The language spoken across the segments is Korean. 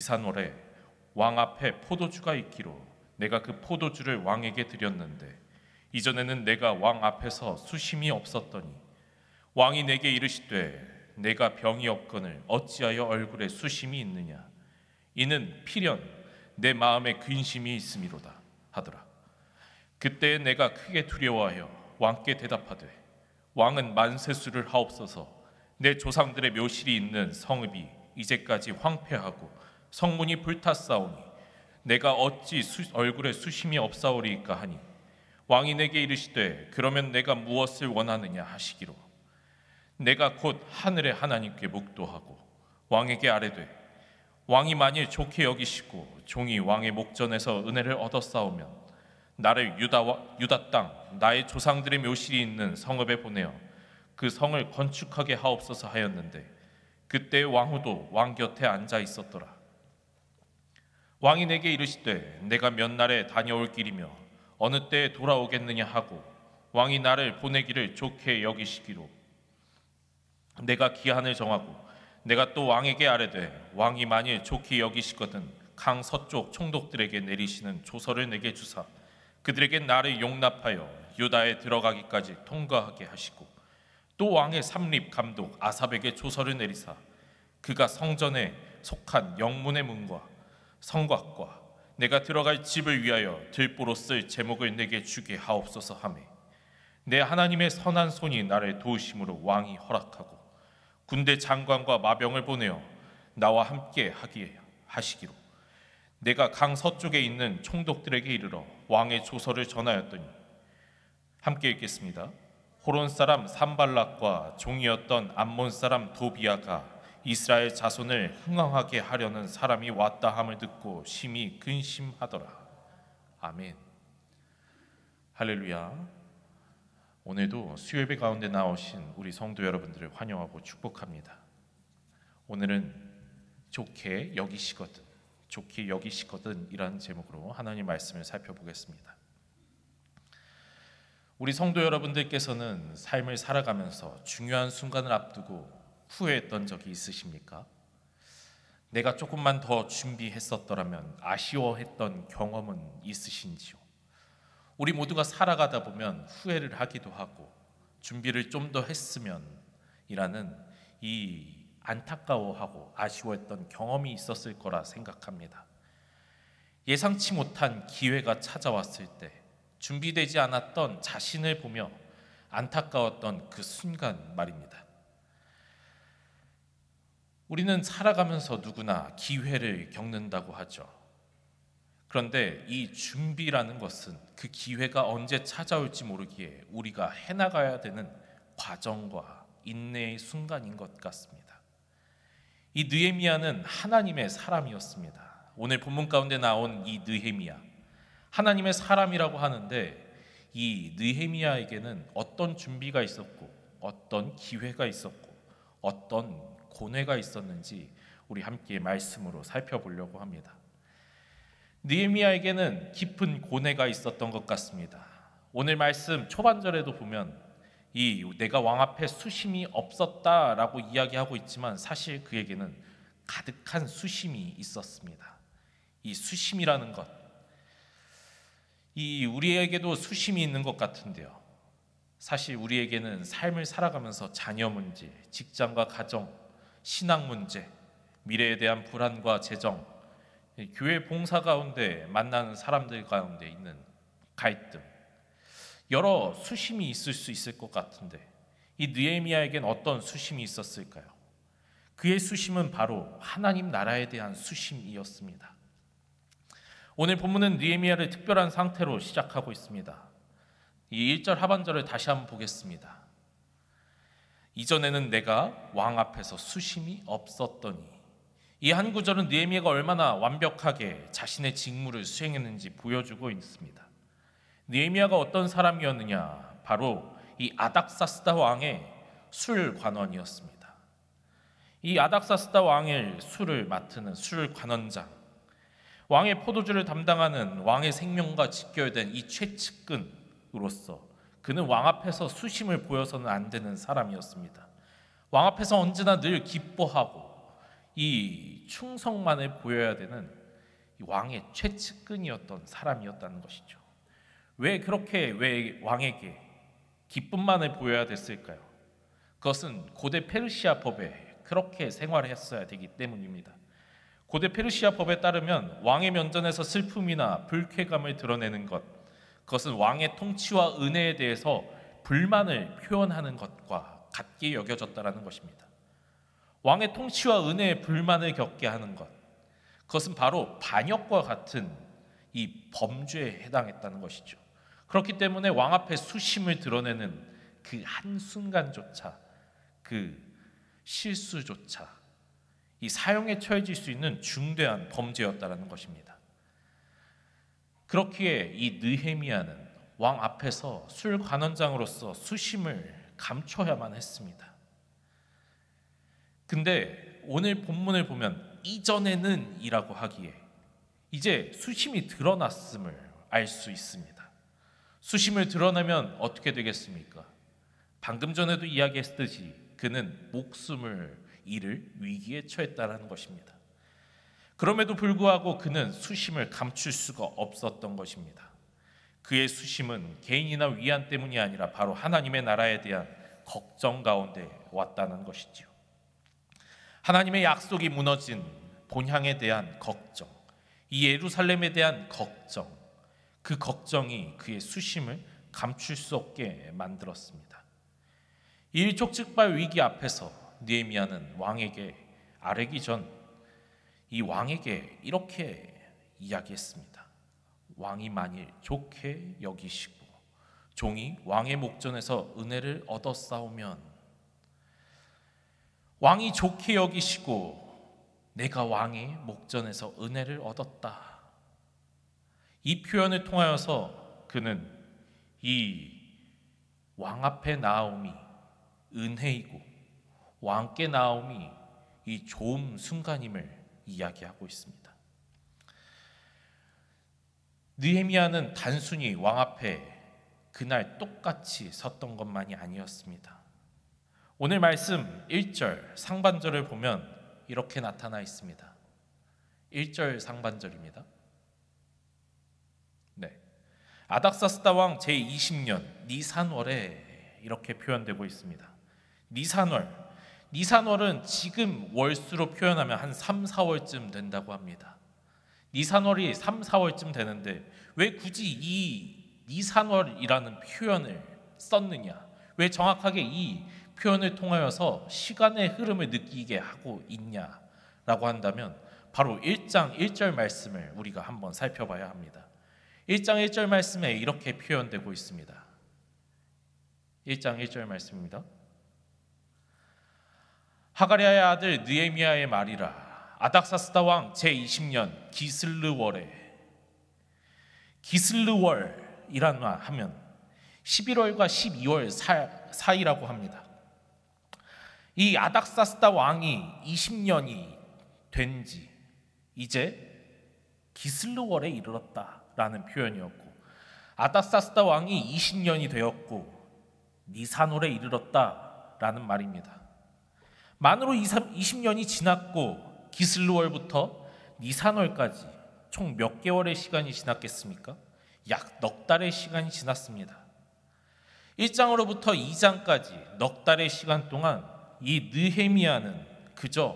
니산월에 왕 앞에 포도주가 있기로 내가 그 포도주를 왕에게 드렸는데 이전에는 내가 왕 앞에서 수심이 없었더니 왕이 내게 이르시되 내가 병이 없거늘 어찌하여 얼굴에 수심이 있느냐 이는 필연 내 마음에 근심이 있음이로다 하더라. 그때 내가 크게 두려워하여 왕께 대답하되 왕은 만세수를 하옵소서. 내 조상들의 묘실이 있는 성읍이 이제까지 황폐하고 성문이 불탔사오니 내가 어찌 얼굴에 수심이 없사오리이까 하니 왕이 내게 이르시되 그러면 내가 무엇을 원하느냐 하시기로 내가 곧 하늘의 하나님께 묵도하고 왕에게 아뢰되 왕이 만일 좋게 여기시고 종이 왕의 목전에서 은혜를 얻었사오면 나를 유다 땅 나의 조상들의 묘실이 있는 성읍에 보내어 그 성을 건축하게 하옵소서 하였는데 그때 왕후도 왕 곁에 앉아 있었더라. 왕이 내게 이르시되 내가 몇 날에 다녀올 길이며 어느 때에 돌아오겠느냐 하고 왕이 나를 보내기를 좋게 여기시기로 내가 기한을 정하고 내가 또 왕에게 아뢰되 왕이 만일 좋게 여기시거든 강 서쪽 총독들에게 내리시는 조서를 내게 주사 그들에게 나를 용납하여 유다에 들어가기까지 통과하게 하시고 또 왕의 삼립 감독 아삽에게 조서를 내리사 그가 성전에 속한 영문의 문과 성곽과 내가 들어갈 집을 위하여 들보로 쓸 제목을 내게 주게 하옵소서 하매 내 하나님의 선한 손이 나를 도우심으로 왕이 허락하고 군대 장관과 마병을 보내어 나와 함께 하기에 하시기로 내가 강 서쪽에 있는 총독들에게 이르러 왕의 조서를 전하였더니 함께 읽겠습니다. 호론 사람 산발락과 종이었던 암몬 사람 도비아가 이스라엘 자손을 흥왕하게 하려는 사람이 왔다 함을 듣고 심히 근심하더라. 아멘. 할렐루야. 오늘도 수요예배 가운데 나오신 우리 성도 여러분들을 환영하고 축복합니다. 오늘은 좋게 여기시거든 이라는 제목으로 하나님 말씀을 살펴보겠습니다. 우리 성도 여러분들께서는 삶을 살아가면서 중요한 순간을 앞두고 후회했던 적이 있으십니까? 내가 조금만 더 준비했었더라면 아쉬워했던 경험은 있으신지요? 우리 모두가 살아가다 보면 후회를 하기도 하고 준비를 좀 더 했으면 이라는 이 안타까워하고 아쉬워했던 경험이 있었을 거라 생각합니다. 예상치 못한 기회가 찾아왔을 때 준비되지 않았던 자신을 보며 안타까웠던 그 순간 말입니다. 우리는 살아가면서 누구나 기회를 겪는다고 하죠. 그런데 이 준비라는 것은 그 기회가 언제 찾아올지 모르기에 우리가 해나가야 되는 과정과 인내의 순간인 것 같습니다. 이 느헤미야는 하나님의 사람이었습니다. 오늘 본문 가운데 나온 이 느헤미야, 하나님의 사람이라고 하는데 이 느헤미야에게는 어떤 준비가 있었고 어떤 기회가 있었고 어떤 고뇌가 있었는지 우리 함께 말씀으로 살펴보려고 합니다. 느헤미야에게는 깊은 고뇌가 있었던 것 같습니다. 오늘 말씀 초반절에도 보면 내가 왕 앞에 수심이 없었다라고 이야기하고 있지만 사실 그에게는 가득한 수심이 있었습니다. 이 수심이라는 것, 우리에게도 수심이 있는 것 같은데요. 사실 우리에게는 삶을 살아가면서 자녀 문제, 직장과 가정, 신앙 문제, 미래에 대한 불안과 재정, 교회 봉사 가운데 만나는 사람들 가운데 있는 갈등, 여러 수심이 있을 수 있을 것 같은데 이 느헤미야에겐 어떤 수심이 있었을까요? 그의 수심은 바로 하나님 나라에 대한 수심이었습니다. 오늘 본문은 느헤미야를 특별한 상태로 시작하고 있습니다. 이 1절 하반절을 다시 한번 보겠습니다. 이전에는 내가 왕 앞에서 수심이 없었더니, 이 한 구절은 느헤미야가 얼마나 완벽하게 자신의 직무를 수행했는지 보여주고 있습니다. 느헤미야가 어떤 사람이었느냐? 바로 이 아닥사스다 왕의 술 관원이었습니다. 이 아닥사스다 왕의 술을 맡는 술 관원장, 왕의 포도주를 담당하는 왕의 생명과 직결된 이 최측근으로서 그는 왕 앞에서 수심을 보여서는 안 되는 사람이었습니다. 왕 앞에서 언제나 늘 기뻐하고 이 충성만을 보여야 되는 이 왕의 최측근이었던 사람이었다는 것이죠. 왜 왕에게 기쁨만을 보여야 됐을까요? 그것은 고대 페르시아 법에 그렇게 생활했어야 되기 때문입니다. 고대 페르시아 법에 따르면 왕의 면전에서 슬픔이나 불쾌감을 드러내는 것, 그것은 왕의 통치와 은혜에 대해서 불만을 표현하는 것과 같게 여겨졌다라는 것입니다. 왕의 통치와 은혜에 불만을 겪게 하는 것, 그것은 바로 반역과 같은 이 범죄에 해당했다는 것이죠. 그렇기 때문에 왕 앞에 수심을 드러내는 그 한순간조차, 그 실수조차 이 사형에 처해질 수 있는 중대한 범죄였다라는 것입니다. 그렇기에 이 느헤미야는 왕 앞에서 술관원장으로서 수심을 감춰야만 했습니다. 근데 오늘 본문을 보면 이전에는 이라고 하기에 이제 수심이 드러났음을 알 수 있습니다. 수심을 드러내면 어떻게 되겠습니까? 방금 전에도 이야기했듯이 그는 목숨을 잃을 위기에 처했다는 것입니다. 그럼에도 불구하고 그는 수심을 감출 수가 없었던 것입니다. 그의 수심은 개인이나 위안 때문이 아니라 바로 하나님의 나라에 대한 걱정 가운데 왔다는 것이지요. 하나님의 약속이 무너진 본향에 대한 걱정, 이 예루살렘에 대한 걱정, 그 걱정이 그의 수심을 감출 수 없게 만들었습니다. 이 일촉즉발 위기 앞에서 느헤미야는 왕에게 아뢰기 전 이 왕에게 이렇게 이야기했습니다. 왕이 만일 좋게 여기시고 종이 왕의 목전에서 은혜를 얻었사오면, 왕이 좋게 여기시고 내가 왕의 목전에서 은혜를 얻었다. 이 표현을 통하여서 그는 이 왕 앞에 나옴이 은혜이고 왕께 나옴이 이 좋은 순간임을 이야기하고 있습니다. 느헤미야는 단순히 왕 앞에 그날 똑같이 섰던 것만이 아니었습니다. 오늘 말씀 1절 상반절을 보면 이렇게 나타나 있습니다. 1절 상반절입니다. 네, 아닥사스다 왕 제20년 니산월에 이렇게 표현되고 있습니다. 니산월은 지금 월수로 표현하면 한 3, 4월쯤 된다고 합니다. 니산월이 3, 4월쯤 되는데 왜 굳이 이 니산월이라는 표현을 썼느냐? 왜 정확하게 이 표현을 통하여서 시간의 흐름을 느끼게 하고 있냐라고 한다면 바로 1장 1절 말씀을 우리가 한번 살펴봐야 합니다. 1장 1절 말씀에 이렇게 표현되고 있습니다. 1장 1절 말씀입니다. 하가랴의 아들 느헤미야의 말이라. 아닥사스다 왕 제20년 기슬르월이란 말 하면 11월과 12월 사이라고 합니다. 이 아닥사스다 왕이 20년이 된 지 이제 기슬르월에 이르렀다라는 표현이었고, 아닥사스다 왕이 20년이 되었고 니산월에 이르렀다라는 말입니다. 만으로 20년이 지났고 기슬르월부터 니산월까지 총 몇 개월의 시간이 지났겠습니까? 약 넉 달의 시간이 지났습니다. 1장으로부터 2장까지 넉 달의 시간 동안 이 느헤미야는 그저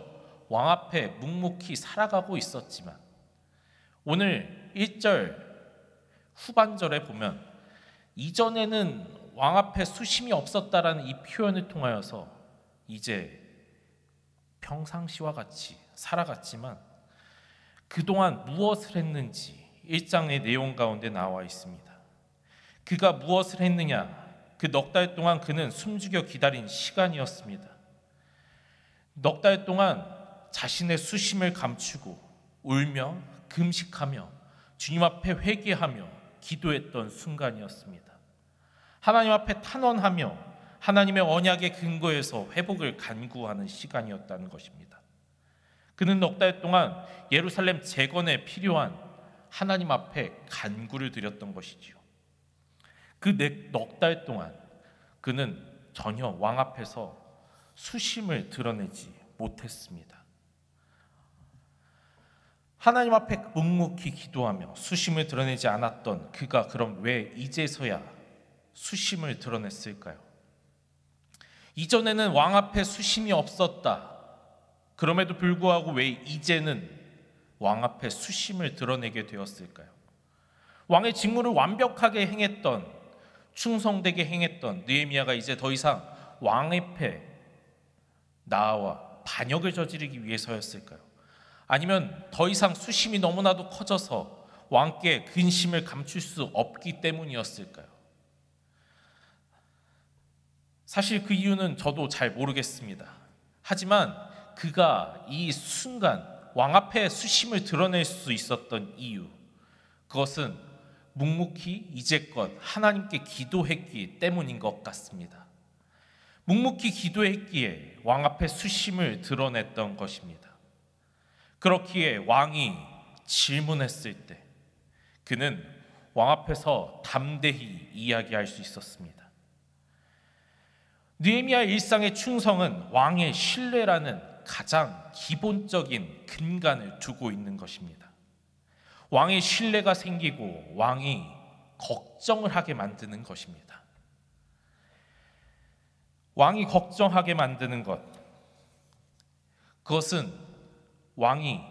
왕 앞에 묵묵히 살아가고 있었지만 오늘 1절 후반절에 보면 이전에는 왕 앞에 수심이 없었다라는 이 표현을 통하여서 이제 평상시와 같이 살아갔지만 그동안 무엇을 했는지 1장의 내용 가운데 나와 있습니다. 그가 무엇을 했느냐? 그 넉 달 동안 그는 숨죽여 기다린 시간이었습니다. 넉 달 동안 자신의 수심을 감추고 울며 금식하며 주님 앞에 회개하며 기도했던 순간이었습니다. 하나님 앞에 탄원하며 하나님의 언약의 근거에서 회복을 간구하는 시간이었다는 것입니다. 그는 넉 달 동안 예루살렘 재건에 필요한 하나님 앞에 간구를 드렸던 것이지요. 그 넉 달 동안 그는 전혀 왕 앞에서 수심을 드러내지 못했습니다. 하나님 앞에 묵묵히 기도하며 수심을 드러내지 않았던 그가 그럼 왜 이제서야 수심을 드러냈을까요? 이전에는 왕 앞에 수심이 없었다. 그럼에도 불구하고 왜 이제는 왕 앞에 수심을 드러내게 되었을까요? 왕의 직무를 완벽하게 행했던, 충성되게 행했던 느헤미야가 이제 더 이상 왕 앞에 나와 반역을 저지르기 위해서였을까요? 아니면 더 이상 수심이 너무나도 커져서 왕께 근심을 감출 수 없기 때문이었을까요? 사실 그 이유는 저도 잘 모르겠습니다. 하지만 그가 이 순간 왕 앞에 수심을 드러낼 수 있었던 이유, 그것은 묵묵히 이제껏 하나님께 기도했기 때문인 것 같습니다. 묵묵히 기도했기에 왕 앞에 수심을 드러냈던 것입니다. 그렇기에 왕이 질문했을 때 그는 왕 앞에서 담대히 이야기할 수 있었습니다. 느헤미야의 일상의 충성은 왕의 신뢰라는 가장 기본적인 근간을 두고 있는 것입니다. 왕의 신뢰가 생기고 왕이 걱정을 하게 만드는 것입니다. 왕이 걱정하게 만드는 것, 그것은 왕이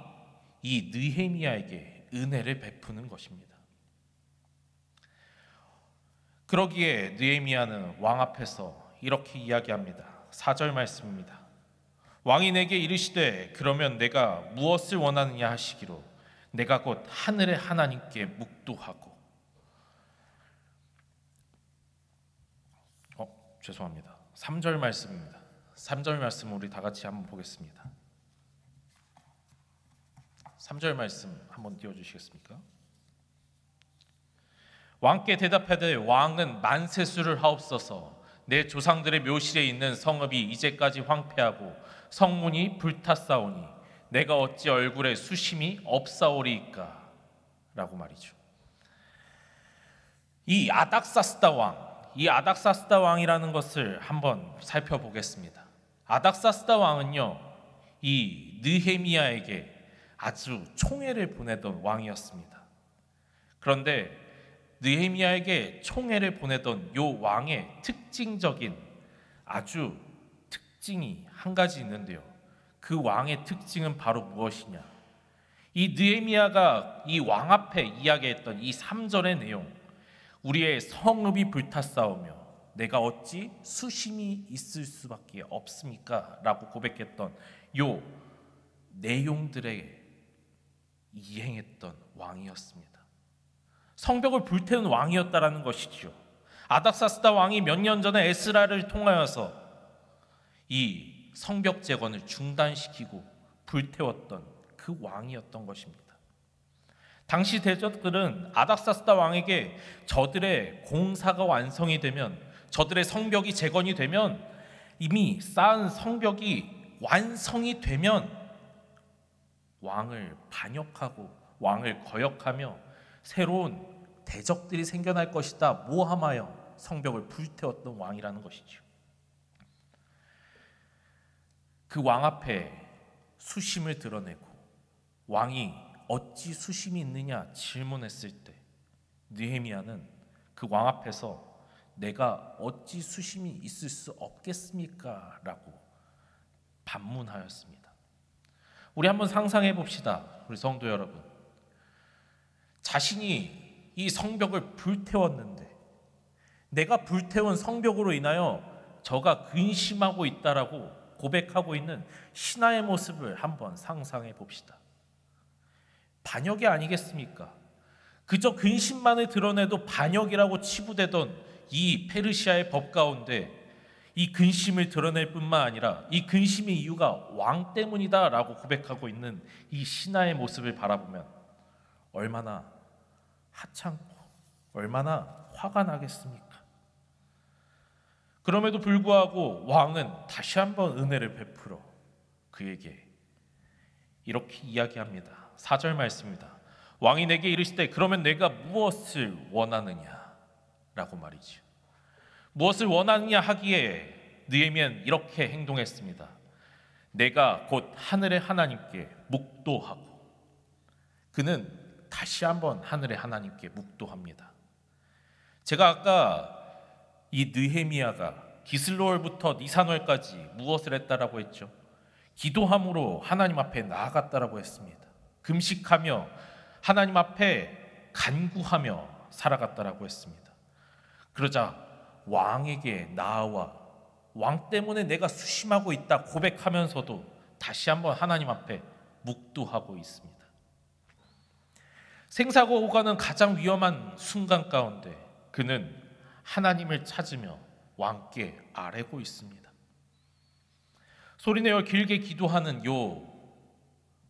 이 느헤미야에게 은혜를 베푸는 것입니다. 그러기에 느헤미야는 왕 앞에서 이렇게 이야기합니다. 4절 말씀입니다. 왕이 내게 이르시되 그러면 내가 무엇을 원하느냐 하시기로 내가 곧 하늘의 하나님께 묵도하고. 죄송합니다. 3절 말씀입니다. 3절 말씀 우리 다 같이 한번 보겠습니다. 3절 말씀 한번 띄워주시겠습니까? 왕께 대답하되 왕은 만세수를 하옵소서. 내 조상들의 묘실에 있는 성읍이 이제까지 황폐하고 성문이 불탔사오니 내가 어찌 얼굴에 수심이 없사오리이까? 라고 말이죠. 이 아닥사스다 왕이라는 것을 한번 살펴보겠습니다. 아닥사스다 왕은요, 이 느헤미야에게 아주 총애를 보내던 왕이었습니다. 그런데 느헤미야에게 총애를 보내던 요 왕의 특징적인 아주 특징이 한 가지 있는데요. 그 왕의 특징은 바로 무엇이냐? 이 느헤미야가 이 왕 앞에 이야기했던 이 3절의 내용, 우리의 성읍이 불탔사오며 내가 어찌 수심이 있을 수밖에 없습니까? 라고 고백했던 요 내용들에 이행했던 왕이었습니다. 성벽을 불태운 왕이었다라는 것이죠. 아닥사스다 왕이 몇 년 전에 에스라를 통하여서 이 성벽 재건을 중단시키고 불태웠던 그 왕이었던 것입니다. 당시 대적들은 아닥사스다 왕에게 저들의 공사가 완성이 되면, 저들의 성벽이 재건이 되면, 이미 쌓은 성벽이 완성이 되면 왕을 반역하고 왕을 거역하며 새로운 대적들이 생겨날 것이다 모함하여 성벽을 불태웠던 왕이라는 것이죠. 그 왕 앞에 수심을 드러내고 왕이 어찌 수심이 있느냐 질문했을 때 느헤미야는 그 왕 앞에서 내가 어찌 수심이 있을 수 없겠습니까? 라고 반문하였습니다. 우리 한번 상상해 봅시다. 우리 성도 여러분, 자신이 이 성벽을 불태웠는데 내가 불태운 성벽으로 인하여 저가 근심하고 있다라고 고백하고 있는 신하의 모습을 한번 상상해 봅시다. 반역이 아니겠습니까? 그저 근심만을 드러내도 반역이라고 치부되던 이 페르시아의 법 가운데 이 근심을 드러낼 뿐만 아니라 이 근심의 이유가 왕 때문이다라고 고백하고 있는 이 신하의 모습을 바라보면 얼마나 하찮고 얼마나 화가 나겠습니까? 그럼에도 불구하고 왕은 다시 한번 은혜를 베풀어 그에게 이렇게 이야기합니다. 4절 말씀입니다. 왕이 내게 이르시되 그러면 내가 무엇을 원하느냐? 라고 말이죠. 무엇을 원하느냐 하기에 느헤미야는 이렇게 행동했습니다. 내가 곧 하늘의 하나님께 묵도하고. 그는 다시 한번 하늘의 하나님께 묵도합니다. 제가 아까 이 느헤미야가 기슬로월부터 니산월까지 무엇을 했다라고 했죠? 기도함으로 하나님 앞에 나아갔다라고 했습니다. 금식하며 하나님 앞에 간구하며 살아갔다라고 했습니다. 그러자 왕에게 나아와 왕 때문에 내가 수심하고 있다 고백하면서도 다시 한번 하나님 앞에 묵도하고 있습니다. 생사가 오가는 가장 위험한 순간 가운데 그는 하나님을 찾으며 왕께 아뢰고 있습니다. 소리내어 길게 기도하는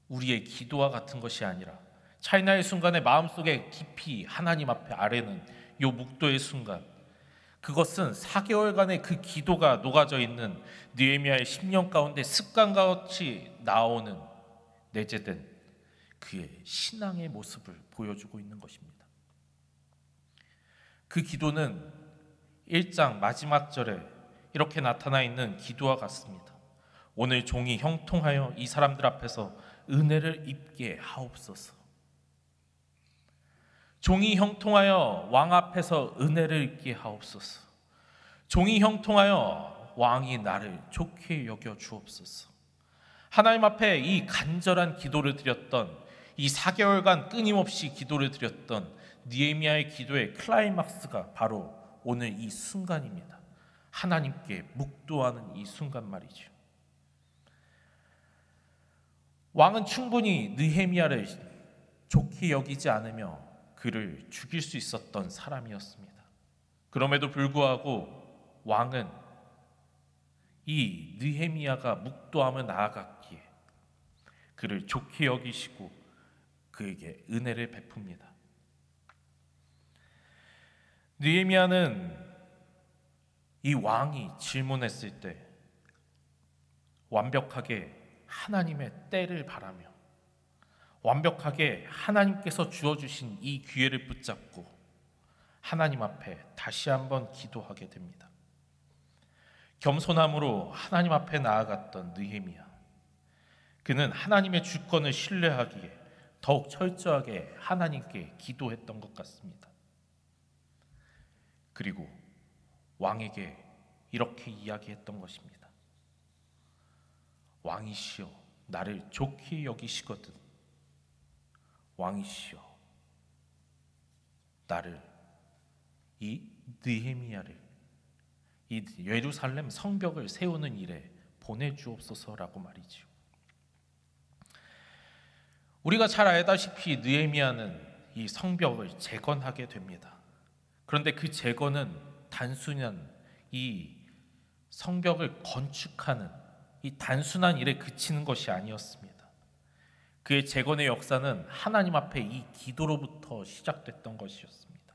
우리의 기도와 같은 것이 아니라 차이나의 순간에 마음속에 깊이 하나님 앞에 아뢰는 묵도의 순간, 그것은 4개월간의 그 기도가 녹아져 있는 느헤미야의 10년 가운데 습관같이 나오는 내재된 그의 신앙의 모습을 보여주고 있는 것입니다. 그 기도는 1장 마지막 절에 이렇게 나타나 있는 기도와 같습니다. 오늘 종이 형통하여 이 사람들 앞에서 은혜를 입게 하옵소서. 종이 형통하여 왕 앞에서 은혜를 입게 하옵소서. 종이 형통하여 왕이 나를 좋게 여겨 주옵소서. 하나님 앞에 이 간절한 기도를 드렸던, 이 4개월간 끊임없이 기도를 드렸던 느헤미야의 기도의 클라이막스가 바로 오늘 이 순간입니다. 하나님께 묵도하는 이 순간 말이죠. 왕은 충분히 느헤미야를 좋게 여기지 않으며 그를 죽일 수 있었던 사람이었습니다. 그럼에도 불구하고 왕은 이 느헤미야가 묵도하며 나아갔기에 그를 좋게 여기시고 그에게 은혜를 베풉니다. 느헤미야는 이 왕이 질문했을 때 완벽하게 하나님의 때를 바라며 완벽하게 하나님께서 주어주신 이 기회를 붙잡고 하나님 앞에 다시 한번 기도하게 됩니다. 겸손함으로 하나님 앞에 나아갔던 느헤미야, 그는 하나님의 주권을 신뢰하기에 더욱 철저하게 하나님께 기도했던 것 같습니다. 그리고 왕에게 이렇게 이야기했던 것입니다. 왕이시여, 나를 좋게 여기시거든 왕이시여, 나를, 이 느헤미야를 이 예루살렘 성벽을 세우는 일에 보내주옵소서라고 말이죠. 우리가 잘 알다시피 느헤미야는 이 성벽을 재건하게 됩니다. 그런데 그 재건은 단순한 이 성벽을 건축하는 이 단순한 일에 그치는 것이 아니었습니다. 그의 재건의 역사는 하나님 앞에 이 기도로부터 시작됐던 것이었습니다.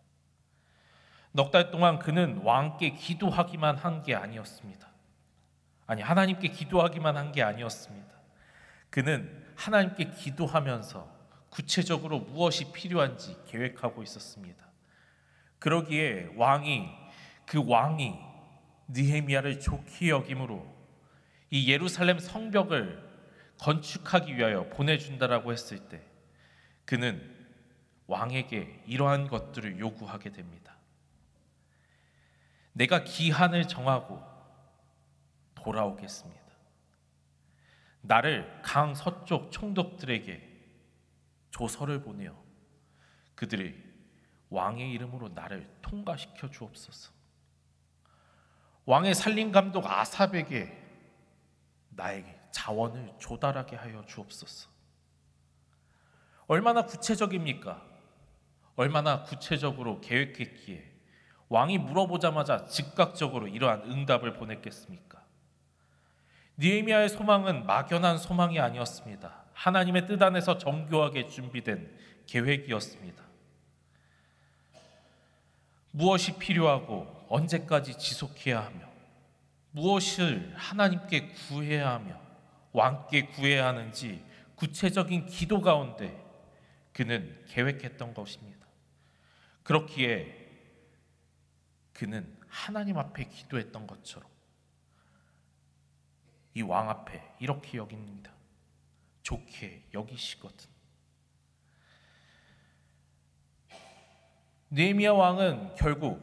넉 달 동안 그는 왕께 기도하기만 한 게 아니었습니다. 아니, 하나님께 기도하기만 한 게 아니었습니다. 그는 하나님께 기도하면서 구체적으로 무엇이 필요한지 계획하고 있었습니다. 그러기에 그 왕이 느헤미야를 좋게 여김으로 이 예루살렘 성벽을 건축하기 위하여 보내준다라고 했을 때 그는 왕에게 이러한 것들을 요구하게 됩니다. 내가 기한을 정하고 돌아오겠습니다. 나를 강 서쪽 총독들에게 조서를 보내어 그들이 왕의 이름으로 나를 통과시켜 주옵소서. 왕의 살림감독 아삽에게 나에게 자원을 조달하게 하여 주옵소서. 얼마나 구체적입니까? 얼마나 구체적으로 계획했기에 왕이 물어보자마자 즉각적으로 이러한 응답을 보냈겠습니까? 느헤미야의 소망은 막연한 소망이 아니었습니다. 하나님의 뜻 안에서 정교하게 준비된 계획이었습니다. 무엇이 필요하고 언제까지 지속해야 하며 무엇을 하나님께 구해야 하며 왕께 구해야 하는지 구체적인 기도 가운데 그는 계획했던 것입니다. 그렇기에 그는 하나님 앞에 기도했던 것처럼 이 왕 앞에 이렇게 여깁니다. 좋게 여기시거든. 느헤미야 왕은 결국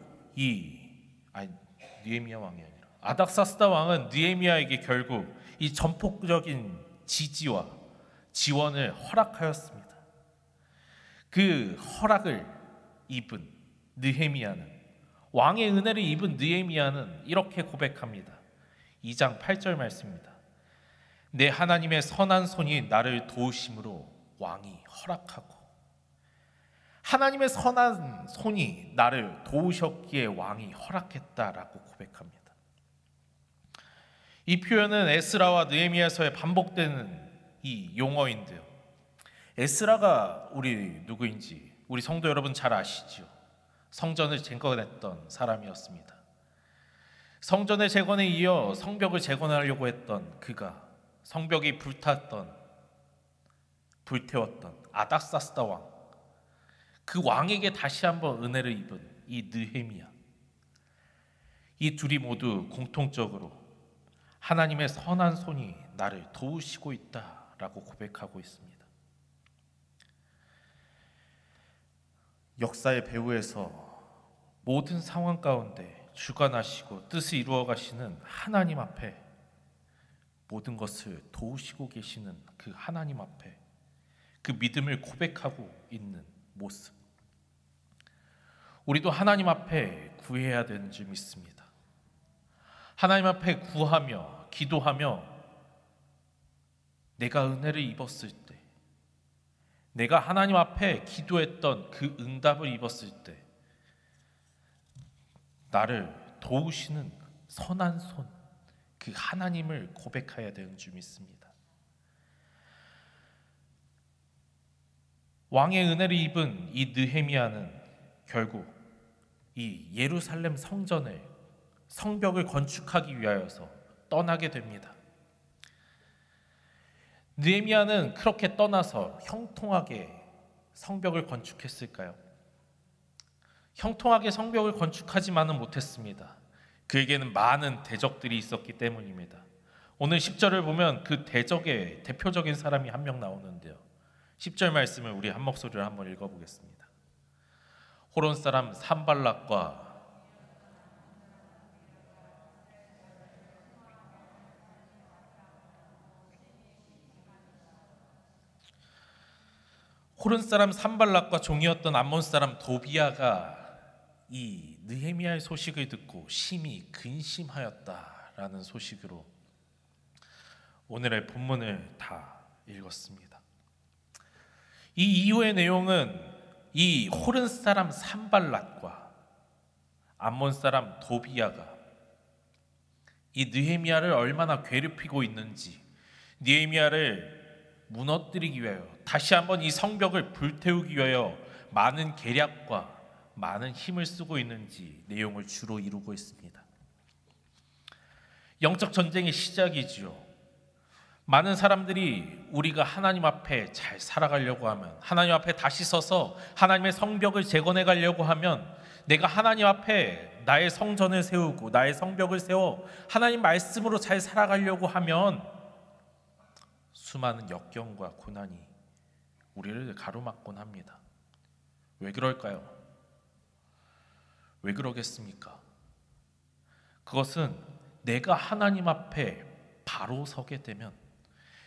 느헤미야 왕이 아니라 아닥사스다 왕은 느헤미야에게 결국 이 전폭적인 지지와 지원을 허락하였습니다. 그 허락을 입은 느헤미야는, 왕의 은혜를 입은 느헤미야는 이렇게 고백합니다. 2장 8절 말씀입니다. 내 하나님의 선한 손이 나를 도우심으로 왕이 허락하고, 하나님의 선한 손이 나를 도우셨기에 왕이 허락했다라고 고백합니다. 이 표현은 에스라와 느헤미야서에 반복되는 이 용어인데요, 에스라가 우리 누구인지 우리 성도 여러분 잘 아시죠? 성전을 재건했던 사람이었습니다. 성전의 재건에 이어 성벽을 재건하려고 했던 그가 성벽이 불태웠던 아닥사스다 왕, 그 왕에게 다시 한번 은혜를 입은 이 느헤미야, 이 둘이 모두 공통적으로 하나님의 선한 손이 나를 도우시고 있다라고 고백하고 있습니다. 역사의 배후에서 모든 상황 가운데 주관하시고 뜻을 이루어 가시는 하나님 앞에, 모든 것을 도우시고 계시는 그 하나님 앞에 그 믿음을 고백하고 있는 모습, 우리도 하나님 앞에 구해야 되는 줄 믿습니다. 하나님 앞에 구하며 기도하며 내가 은혜를 입었을 때, 내가 하나님 앞에 기도했던 그 응답을 입었을 때 나를 도우시는 선한 손, 그 하나님을 고백해야 되는 줄 믿습니다. 왕의 은혜를 입은 이 느헤미야는 결국 이 예루살렘 성벽을 건축하기 위하여서 떠나게 됩니다. 느헤미야는 그렇게 떠나서 형통하게 성벽을 건축했을까요? 형통하게 성벽을 건축하지만은 못했습니다. 그에게는 많은 대적들이 있었기 때문입니다. 오늘 10절을 보면 그 대적의 대표적인 사람이 한 명 나오는데요, 10절 말씀을 우리 한 목소리로 한번 읽어보겠습니다. 호론 사람 산발락과 종이었던 암몬 사람 도비야가 이 느헤미야의 소식을 듣고 심히 근심하였다라는 소식으로 오늘의 본문을 다 읽었습니다. 이 이후의 내용은 이 호른 사람 산발락과 암몬 사람 도비야가 이 느헤미야를 얼마나 괴롭히고 있는지, 느헤미야를 무너뜨리기 위하여, 다시 한번 이 성벽을 불태우기 위하여 많은 계략과 많은 힘을 쓰고 있는지 내용을 주로 이루고 있습니다. 영적 전쟁의 시작이지요. 많은 사람들이 우리가 하나님 앞에 잘 살아가려고 하면, 하나님 앞에 다시 서서 하나님의 성벽을 재건해 가려고 하면, 내가 하나님 앞에 나의 성전을 세우고 나의 성벽을 세워 하나님 말씀으로 잘 살아가려고 하면 수많은 역경과 고난이 우리를 가로막곤 합니다. 왜 그럴까요? 왜 그러겠습니까? 그것은 내가 하나님 앞에 바로 서게 되면,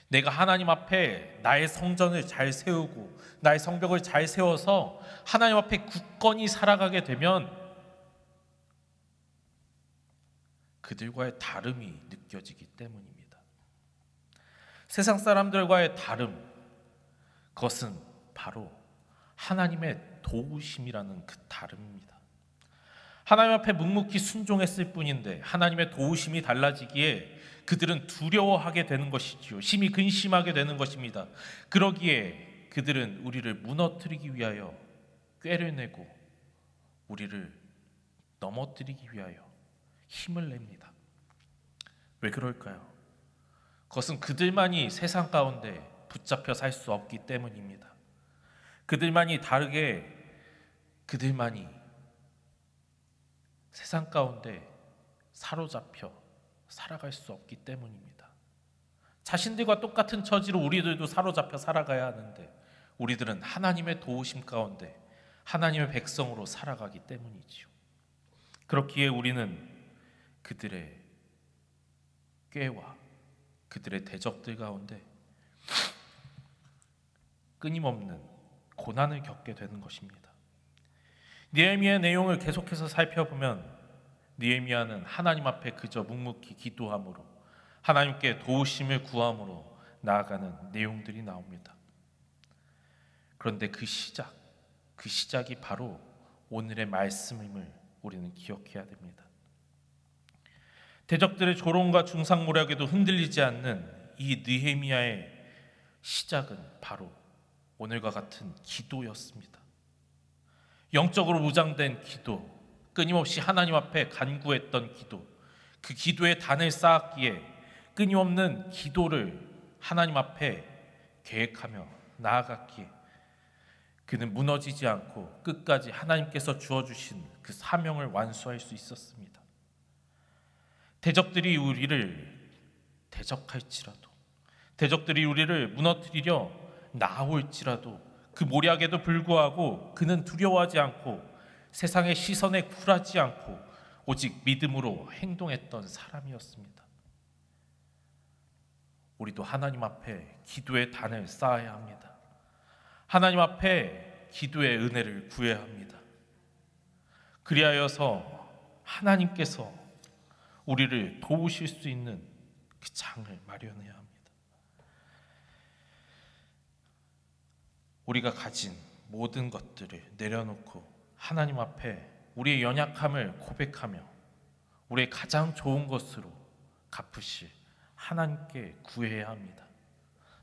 내가 하나님 앞에 나의 성전을 잘 세우고 나의 성벽을 잘 세워서 하나님 앞에 굳건히 살아가게 되면 그들과의 다름이 느껴지기 때문입니다. 세상 사람들과의 다름, 그것은 바로 하나님의 도우심이라는 그 다름입니다. 하나님 앞에 묵묵히 순종했을 뿐인데 하나님의 도우심이 달라지기에 그들은 두려워하게 되는 것이지요. 심히 근심하게 되는 것입니다. 그러기에 그들은 우리를 무너뜨리기 위하여 꾀를 내고 우리를 넘어뜨리기 위하여 힘을 냅니다. 왜 그럴까요? 그것은 그들만이 세상 가운데 붙잡혀 살 수 없기 때문입니다. 그들만이 다르게, 그들만이 세상 가운데 사로잡혀 살아갈 수 없기 때문입니다. 자신들과 똑같은 처지로 우리들도 사로잡혀 살아가야 하는데 우리들은 하나님의 도우심 가운데, 하나님의 백성으로 살아가기 때문이지요. 그렇기에 우리는 그들의 꾀와 그들의 대적들 가운데 끊임없는 고난을 겪게 되는 것입니다. 느헤미야의 내용을 계속해서 살펴보면 느헤미야는 하나님 앞에 그저 묵묵히 기도함으로 하나님께 도우심을 구함으로 나아가는 내용들이 나옵니다. 그런데 그 시작이 바로 오늘의 말씀임을 우리는 기억해야 됩니다. 대적들의 조롱과 중상모략에도 흔들리지 않는 이 느헤미야의 시작은 바로 오늘과 같은 기도였습니다. 영적으로 무장된 기도, 끊임없이 하나님 앞에 간구했던 기도, 그 기도의 단을 쌓았기에 끊임없는 기도를 하나님 앞에 계획하며 나아갔기에 그는 무너지지 않고 끝까지 하나님께서 주어주신 그 사명을 완수할 수 있었습니다. 대적들이 우리를 대적할지라도, 대적들이 우리를 무너뜨리려 나올지라도 그 모략에도 불구하고 그는 두려워하지 않고 세상의 시선에 굴하지 않고 오직 믿음으로 행동했던 사람이었습니다. 우리도 하나님 앞에 기도의 단을 쌓아야 합니다. 하나님 앞에 기도의 은혜를 구해야 합니다. 그리하여서 하나님께서 우리를 도우실 수 있는 그 장을 마련해야 합니다. 우리가 가진 모든 것들을 내려놓고 하나님 앞에 우리의 연약함을 고백하며 우리의 가장 좋은 것으로 갚으실 하나님께 구해야 합니다.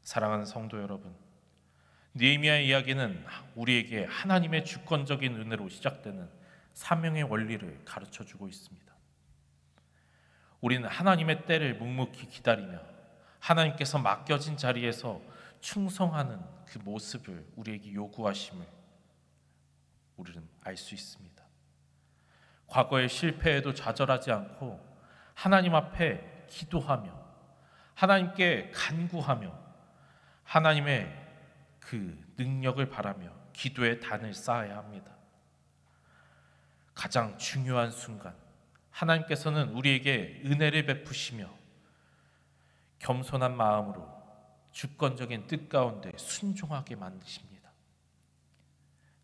사랑하는 성도 여러분, 느헤미야의 이야기는 우리에게 하나님의 주권적인 은혜로 시작되는 사명의 원리를 가르쳐주고 있습니다. 우리는 하나님의 때를 묵묵히 기다리며 하나님께서 맡겨진 자리에서 충성하는 그 모습을 우리에게 요구하심을 우리는 알 수 있습니다. 과거의 실패에도 좌절하지 않고 하나님 앞에 기도하며 하나님께 간구하며 하나님의 그 능력을 바라며 기도의 단을 쌓아야 합니다. 가장 중요한 순간 하나님께서는 우리에게 은혜를 베푸시며 겸손한 마음으로 주권적인 뜻 가운데 순종하게 만드십니다.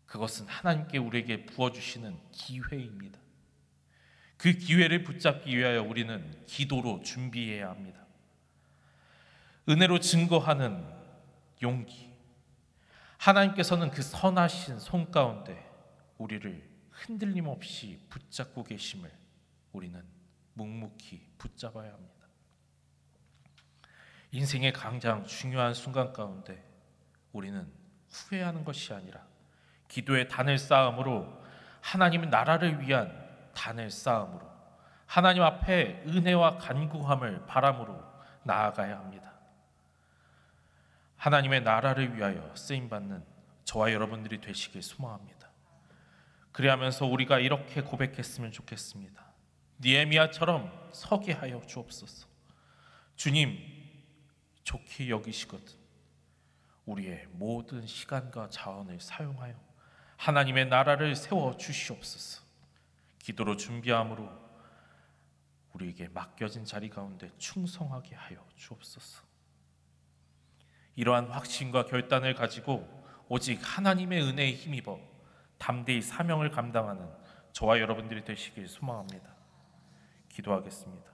그것은 하나님께 우리에게 부어주시는 기회입니다. 그 기회를 붙잡기 위하여 우리는 기도로 준비해야 합니다. 은혜로 증거하는 용기, 하나님께서는 그 선하신 손 가운데 우리를 흔들림 없이 붙잡고 계심을 우리는 묵묵히 붙잡아야 합니다. 인생의 가장 중요한 순간 가운데 우리는 후회하는 것이 아니라 기도의 단을 쌓음으로 하나님의 나라를 위한 단을 쌓음으로 하나님 앞에 은혜와 간구함을 바람으로 나아가야 합니다. 하나님의 나라를 위하여 쓰임받는 저와 여러분들이 되시길 소망합니다. 그리하면서 우리가 이렇게 고백했으면 좋겠습니다. 느헤미야처럼 서게 하여 주옵소서. 주님, 좋게 여기시거든 우리의 모든 시간과 자원을 사용하여 하나님의 나라를 세워 주시옵소서. 기도로 준비함으로 우리에게 맡겨진 자리 가운데 충성하게 하여 주옵소서. 이러한 확신과 결단을 가지고 오직 하나님의 은혜에 힘입어 담대히 사명을 감당하는 저와 여러분들이 되시길 소망합니다. 기도하겠습니다.